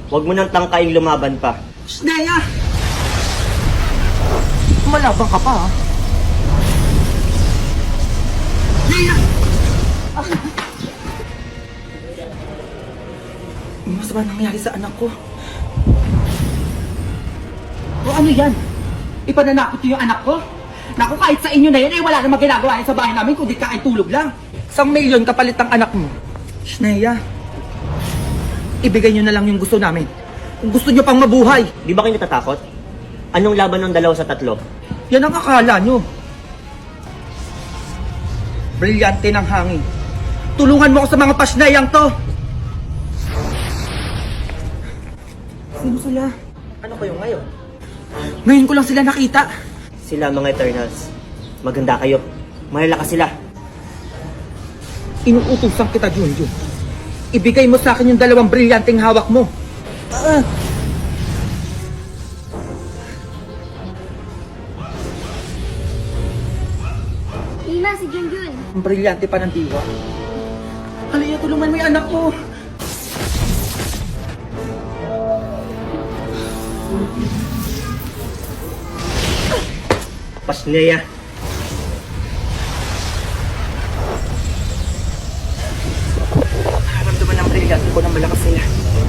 Huwag mo nang tangkaing lumaban pa. Sneya! Malabang ka pa, ha? Sneya! Mas ba nangyari sa anak ko? O ano yan? Ipananakot yung anak ko? Naku, kahit sa inyo na yan, wala namang ginagawa yan sa bahay namin kundi kain tulog lang. 1,000,000 kapalit ang anak mo. Sneya, ibigay nyo na lang yung gusto namin. Kung gusto nyo pang mabuhay. Di ba kayo natatakot? Anong laban ng 2 sa 3? Yan ang akala nyo. Brilyante ng hangin. Tulungan mo ako sa mga pasnayang to. Sino sila? Ano kayo ngayon? Ngayon ko lang sila nakita. Sila mga Eternals. Maganda kayo. Malalakas sila. Inuutusan kita, Junjun. Ibigay mo sa akin yung 2 brilyanteng hawak mo. Lina, si Junjun. Ang brilyante pa ng diwa. Halika, tulungan mo yung anak ko. Pasneya. Naramdaman ng brilyante ko ng malakas sila.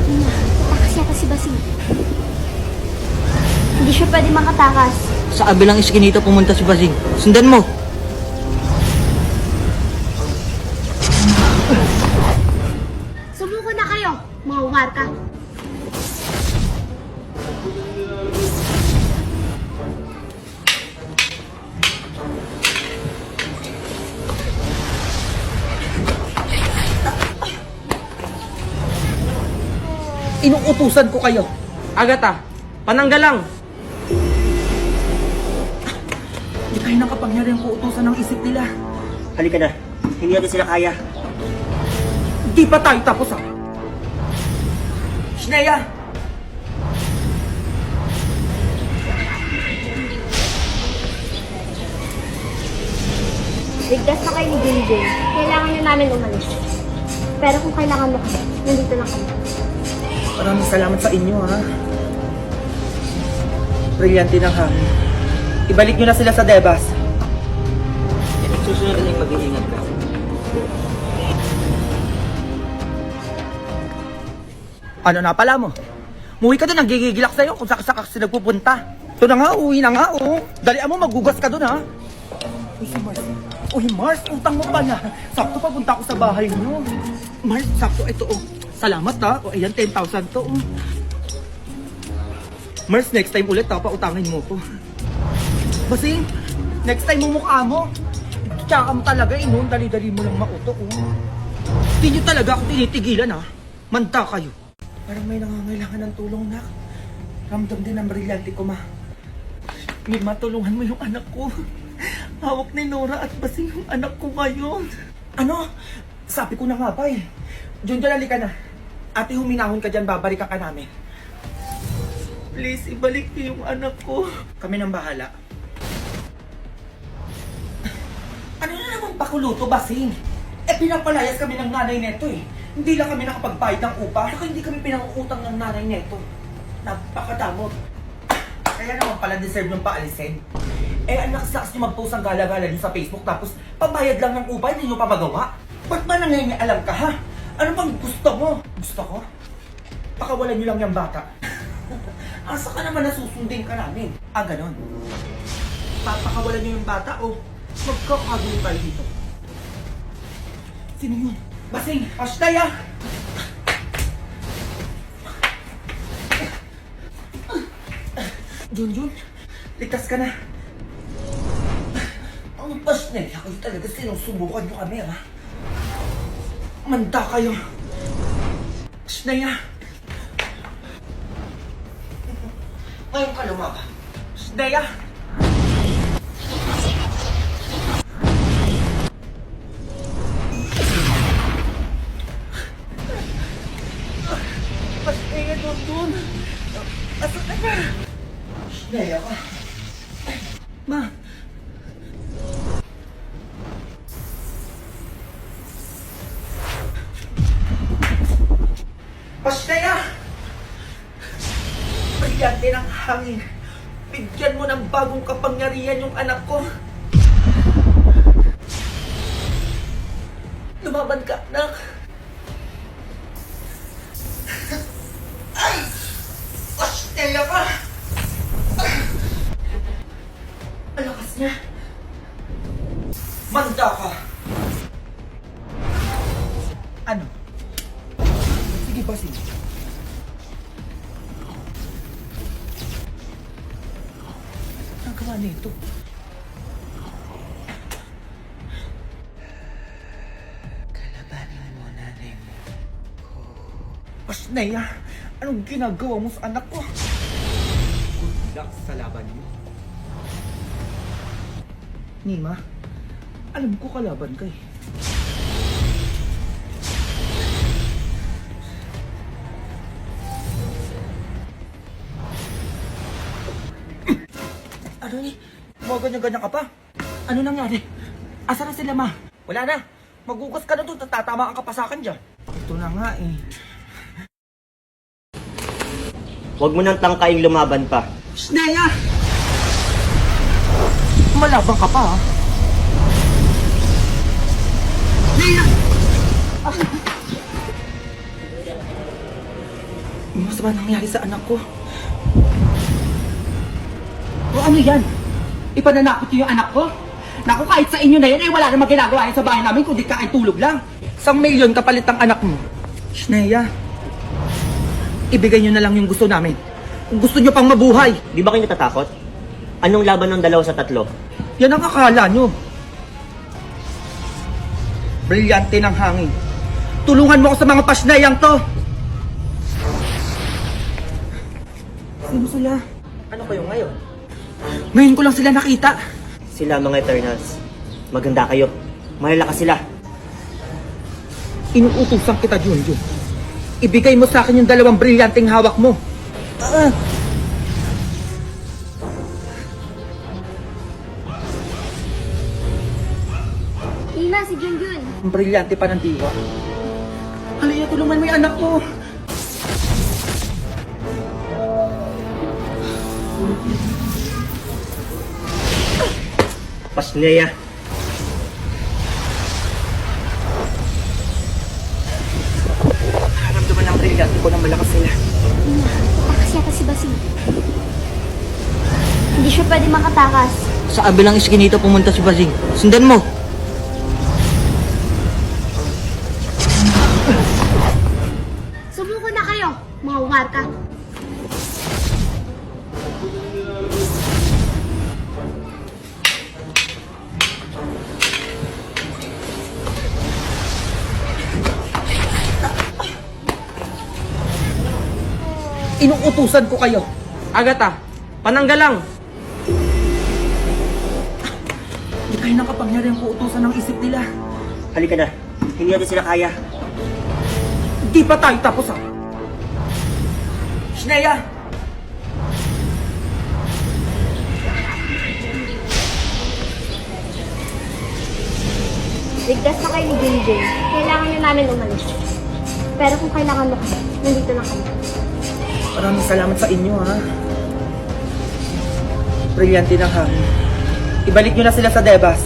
Lina, takas yata si Basing. Hindi siya pwede makatakas. Sa kabilang iskinito pumunta si Basing. Sundan mo. Sumuko na kayo, mga warka. Inuutusan ko kayo. Agata, pananggal lang. Hindi kayo nakapangyarihan ko utusan ng isip nila. Halika na. Hindi natin sila kaya. Hindi pa tayo tapos, ha? Sneya! Ligtas na kayo ni Junjun. Kailangan na namin umalis. Pero kung kailangan mo kami, nandito na kami. Maraming salamat sa inyo, ha? Brilyante ng hangin. Ibalik nyo na sila sa Debas. Susunod na yung mag-iingat ka. Ano na pala mo? Muwi ka doon, nagigigilak sa'yo kung saka-saka kasi nagpupunta. Ito na nga, uwi na nga, oh. Dalian mo, magugas ka doon, ha? Uy, si Mars. Uy, Mars, utang mo pa niya. Sakto papunta ako sa bahay niyo. Mars, sakto, ito, oh. Salamat, ha? O, ayan, 10,000 to, oh. Mars, next time ulit, ha? Pautangin mo ko. Basing, next time mo mukha mo. Tsaka mo talaga, noon, dali-dali mo lang mauto, oh. Hindi nyo talaga ako tinitigilan, ha? Manda kayo. Parang may nangangailangan ng tulong, nak. Ramdam din ang brilyante ko, ma. Mima, tulungan mo yung anak ko. Hawak ni Nora at Basing yung anak ko ngayon. Ano? Sabi ko na nga ba, eh. Junjun, halika na. Ate, huminahon ka dyan, babalikan ka namin. Please, ibalik niyo yung anak ko. Kami nang bahala. Ano na naman pakuluto, Basing? Pinapalayas kami ng nanay neto, eh. Hindi lang kami nakapagbayad ng upa, saka hindi kami pinangungutang ng nanay neto. Napakadamot. Kaya naman pala deserve yung paalisin. Ang lakas-lakas nyo mag-post ang gala-gala nyo sa Facebook, tapos pambayad lang ng upa, hindi nyo pa magawa. Ba't ba nangyayaalam ka, ha? Ano bang gusto mo? Gusto ko? Pakawalan nyo lang yung bata. Asa ka naman nasusundin ka namin? Ganon. Papakawalan nyo yung bata o magkakagulo tayo dito? Sino yun? Basing! Ashtaya! Junjun, ligtas ka na. Ang Ashtaya, kayo talaga sinusubukan nyo kami, ha? Manda kayo. Ashtaya! Ngayon ka lumaba. Ashtaya! Ashtaya, Junjun! Asa ka na? Ashtaya ka. Ma! Ashtaya! Brilyante ng hangin. Bigyan mo ng bagong kapangyarihan yung anak ko. Lumaban ka, anak. Ostella ka! Ang lakas niya. Manda ka. Ano? Sige ba, sige. Ang gawa nito? Kalabanin mo, nanay mo. Asneya, anong ginagawa mo sa anak ko? Good luck sa laban mo. Nima, alam ko kalaban ka eh. Ano ni? Mga ganyan-ganyan ka pa? Ano nangyari? Asa na sila, ma? Wala na. Magugas ka na doon. Tatatamaan ka pa sa akin dyan. Ito na nga eh. Huwag mo nang tangkaing lumaban pa. Sneya! Malabang ka pa, ha? Sneya! Mas ba nangyari sa anak ko? O ano yan? Ipananakot niyo yung anak ko? Naku, kahit sa inyo na yan, wala namang ginagawa yan sa bahay namin kundi kain tulog lang. 1 milyon kapalit ang anak mo. Sneya, ibigay niyo na lang yung gusto namin. Kung gusto niyo pang mabuhay. Di ba kayo natatakot? Anong laban ng 2 sa 3? Yan ang akala niyo. Brilyante ng hangin. Tulungan mo ako sa mga pasnayang to. Sino sila? Ano kayo ngayon? Ngayon ko lang sila nakita. Sila mga Eternals. Maganda kayo. Malalakas sila. Inuutusan kita, Junjun. Ibigay mo sa akin yung 2 brilyanteng hawak mo. Ina, si Junjun. Ang brilyante pa ng diwa. Halika, tulungan mo yung anak ko. Pasneya. Naramdaman ng brilyante ko na malakas sila. Ina, takas yata si Basing. Hindi siya pwede makatakas. Sa kabilang iskinito pumunta si Basing. Sundan mo. Sumuko na kayo, mga warka. Inuutusan ko kayo. Agata, pananggal lang. Hindi kayo nakapangyarihan ko utusan ng isip nila. Halika na. Hindi natin sila kaya. Di pa tayo tapos, ha? Sneya! Ligtas na kayo ni Junjun. Kailangan na namin umalis. Pero kung kailangan mo kami, nandito lang kami. Maraming salamat sa inyo, ha? Brilyante ng hangin. Ibalik nyo na sila sa Debas.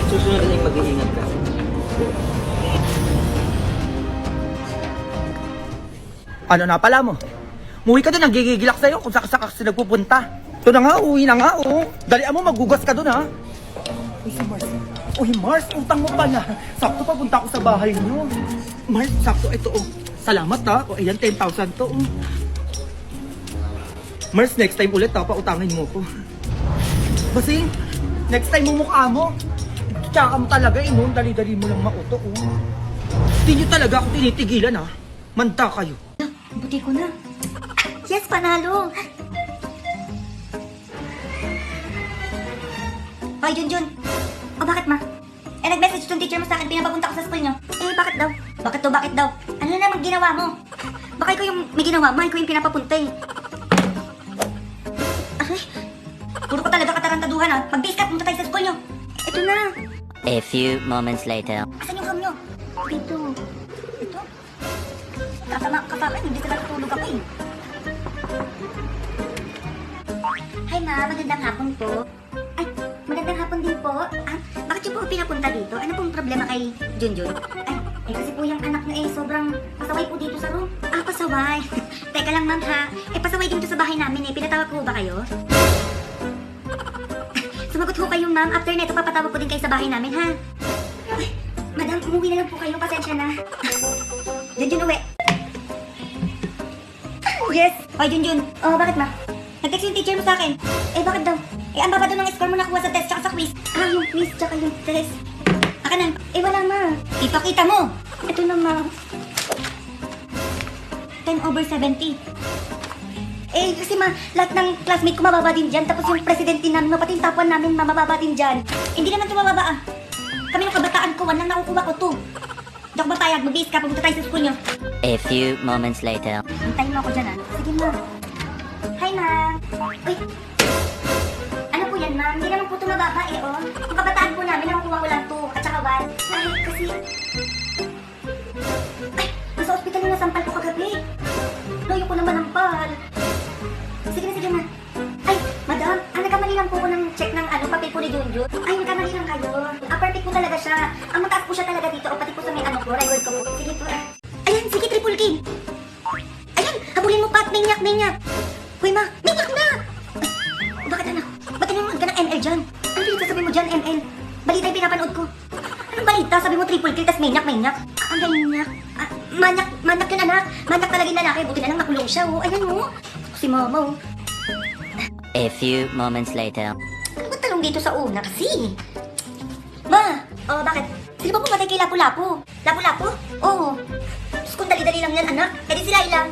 Susunod na yung mag-iingat ka. Ano na pala mo? Muwi ka doon, nagigigilak sa'yo kung saan kasi nagpupunta. Ito na nga, uwi na nga, oh. Dalian mo, magugas ka doon, ha? Uy, si Mars. Uy, Mars, utang mo pa na. Sakto papunta ko sa bahay niyo. Mars, sakto, ito, oh. Salamat, ha? O, ayan, 10,000 to, oh. Mars, next time ulit, ha? Pautangin mo ko. Basing, next time mo mukha mo. Tsaka mo talaga, eh, no? Dali-dali mo lang mauto, oh. Hindi nyo talaga ako tinitigilan, ha? Manda kayo. Buti ko na. Yes, panalo. Hoy, Junjun. O, bakit, ma? Nag-message tong teacher mo sa akin, pinapapunta ko sa school niyo. Bakit daw? Bakit daw? Ano na naman ginawa mo? Baka ikaw yung may ginawa mo, ikaw yung pinapapunta eh. Ay, puro ko talaga katarantaduhan, ha? Mag-base punta tayo sa school niyo. Ito na. A few moments later. Asan yung cam niyo? Dito. Ito? Kasama ka sa akin, hindi sila natulog ako eh. ma. Magandang hapon po. Ay, magandang hapon din po. Ah, bakit niyo po ako pinapunta dito? Ano pong problema kay Junjun? Ay, kasi po yung anak niya sobrang pasaway po dito sa room. Ah, pasaway. Teka lang, ma'am, ha? Pasaway din to sa bahay namin Pinatawag po ba kayo? Sumagot ho kayo, ma'am. After neto, papatawag ko din kayo sa bahay namin, ha? Ay, madam, umuwi na lang po kayo. Pasensya na. Junjun, uwi. Yes. Hoy, Junjun. Oh, bakit, ma? Nag-text yung teacher mo sa akin. Bakit daw? Ang baba daw ng score mo nakuha sa test tsaka sa quiz. Yung quiz tsaka yung test. Aka na. Wala, ma. Ipakita mo. Ito na, ma. 10/70. Kasi ma, lahat ng classmate ko mababa din dyan. Tapos yung president din namin, pati yung top 1 namin, mababa din dyan. Hindi naman ito mababa, ah. Kami ng kabataan ko, walang nakukuha ko to. Hindi ako mapayag, mag-biis ka, pumunta tayo sa school nyo. A few moments later. Hintayin mo ako dyan, ah. Sige, ma. Hi, ma. Uy. Ano po yan, ma'am? Hindi naman po ito mababa, oh. Yung kabataan po namin, nakukuha ko lang to. At saka 1. Ay, kasi... Ay, nasa ospital yung nasampal ko kagabi. Loyo ko naman ang pal. Sige na. Ay, madam, nagkamali lang po ko ng check ng papel po ni Junjun. Ay, nagkamali lang kayo. Perfect po talaga siya. Ang mataas po siya talaga dito. O pati po sa may record ko po. Sige po. Ayan, sige, triple kill. Ayan, habulin mo pa at minyak. Uy, ma, minyak na! Ay, bakit anak? Ba't tinanong ka ng ML dyan? Ano yung sasabi mo dyan, ML? Balita yung pinapanood ko. Anong balita? Sabi mo triple kill, tas minyak. Ang galing niya. Manyak yun, anak. Manyak talaga yung lalaki. Buti na lang nakulong siya, oh. Ayan, oh. Si mama, oh. A few moments later. Ano ba talong dito sa una kasi? Ma! Oh, bakit? Sino ba pumatay kay Lapu-Lapu? Lapu-Lapu? Oo. Diyos kong dali-dali lang yan, anak. Eh di si Laila.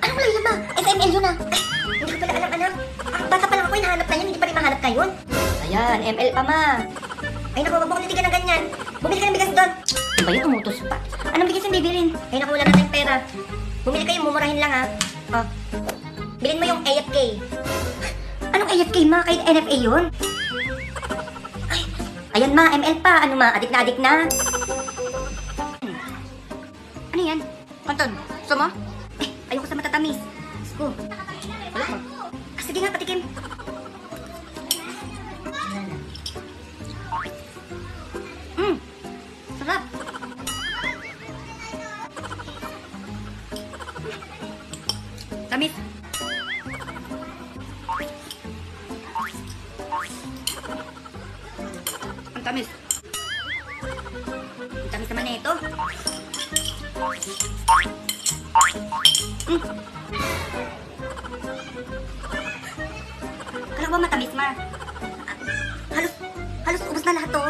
Anong Laila, ma? SML yun, ah. Ay, hindi ko pala alam, anak. Bata pa lang ako, hinahanap na yun. Hindi pa rin mahanap ngayon. Ayan, ML pa, ma. Ay, naku, wag mo kong nitigan ng ganyan. Bumili ka ng bigas doon. Ano ba yun? Umutos pa. Anong bigas yung bibilin? Ay, naku, wala na tayong pera. Bumili kayo, mumurahin lang, ha. Oh. Bilhin mo yung AFK. Anong AFK, ma? Kahit NFA yun? Ay, ayan, ma. ML pa. Ano, ma? Adik na. Ano yan? Kanton, gusto mo? Ayoko sa matatamis. Gusto. Wala mo. Sige nga, patikim. Sarap. Tamis. Ang tamis. Ang tamis naman na ito. Kala ko ba matamis, ma? Halos ubos na lahat to.